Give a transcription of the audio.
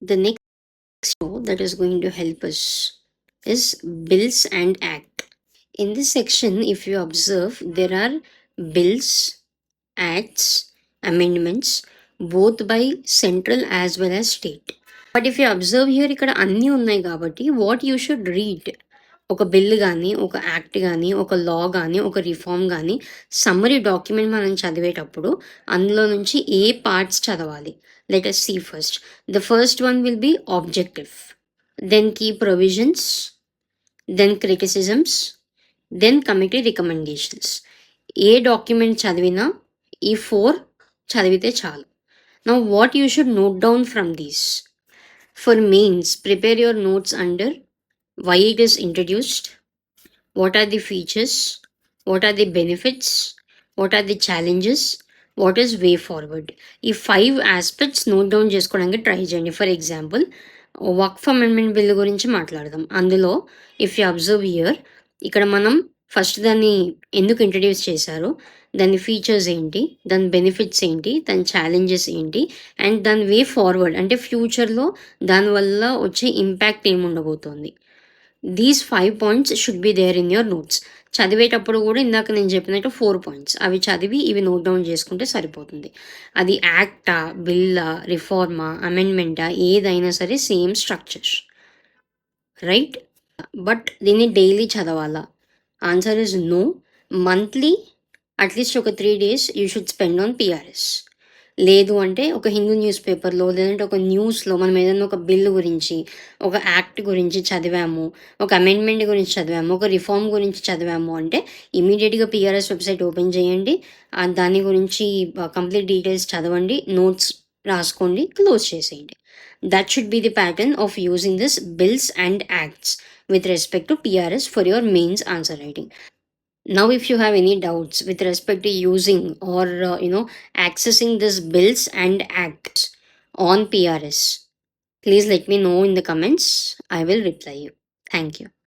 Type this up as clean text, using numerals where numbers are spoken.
The next show that is going to help us is Bills and Act. In this section, if you observe, there are bills, acts, amendments, both by central as well as state. But if you observe here ఇక్కడ అన్నీ ఉన్నాయి కాబట్టి what you should read, ఒక bill కానీ, ఒక act కానీ, ఒక లా కానీ, ఒక రిఫార్మ్ కానీ, సమ్మరీ డాక్యుమెంట్ మనం చదివేటప్పుడు అందులో నుంచి ఏ పార్ట్స్ చదవాలి? Let us see first. The first one will be objective, then key provisions, then criticisms, then committee recommendations. A document చదివినా ఈ 4 చదివితే చాలు. Now what you should note down from these? For mains, prepare your notes under why it is introduced, what are the features, what are the benefits, what are the challenges, what is way forward. ఈ 5 aspects note down చేసుకోవడానికి try చేయండి. For example, Waqf amendment bill గురించి మాట్లాడదాం. అందులో if you observe here, ఇక్కడ మనం first దాన్ని ఎందుకు ఇంట్రడ్యూస్ చేశారు, దాని ఫీచర్స్ ఏంటి, దాని బెనిఫిట్స్ ఏంటి, దాని ఛాలెంజెస్ ఏంటి, అండ్ దాని వే ఫార్వర్డ్ అంటే ఫ్యూచర్లో దానివల్ల వచ్చే ఇంపాక్ట్ ఏముండబోతోంది. These 5 points should be there in your notes. చదివేటప్పుడు కూడా ఇందాక నేను చెప్పినట్టు 4 పాయింట్స్ అవి చదివి ఇవి నోట్ డౌన్ చేసుకుంటే సరిపోతుంది. అది యాక్టా, బిల్లా, రిఫార్మా, అమెండ్మెంటా, ఏదైనా సరే సేమ్ స్ట్రక్చర్, రైట్? బట్ దీన్ని డైలీ చదవాలా? Answer is no. Monthly at least ఒక 3 days you should spend on PRS. లేదు అంటే ఒక హిందూ న్యూస్ పేపర్లో, లేదంటే ఒక న్యూస్లో మనం ఏదైనా ఒక బిల్ గురించి, ఒక యాక్ట్ గురించి చదివాము, ఒక అమెండ్మెంట్ గురించి చదివాము, ఒక రిఫార్మ్ గురించి చదివాము అంటే ఇమీడియట్గా పిఆర్ఎస్ వెబ్సైట్ ఓపెన్ చేయండి, దాని గురించి కంప్లీట్ డీటెయిల్స్ చదవండి, నోట్స్ రాసుకోండి, క్లోజ్ చేసేయండి. That should be the pattern of using this bills and acts with respect to PRS for your mains answer writing. Now if you have any doubts with respect to using or accessing this bills and acts on PRS, please let me know in the comments. I will reply you. Thank you.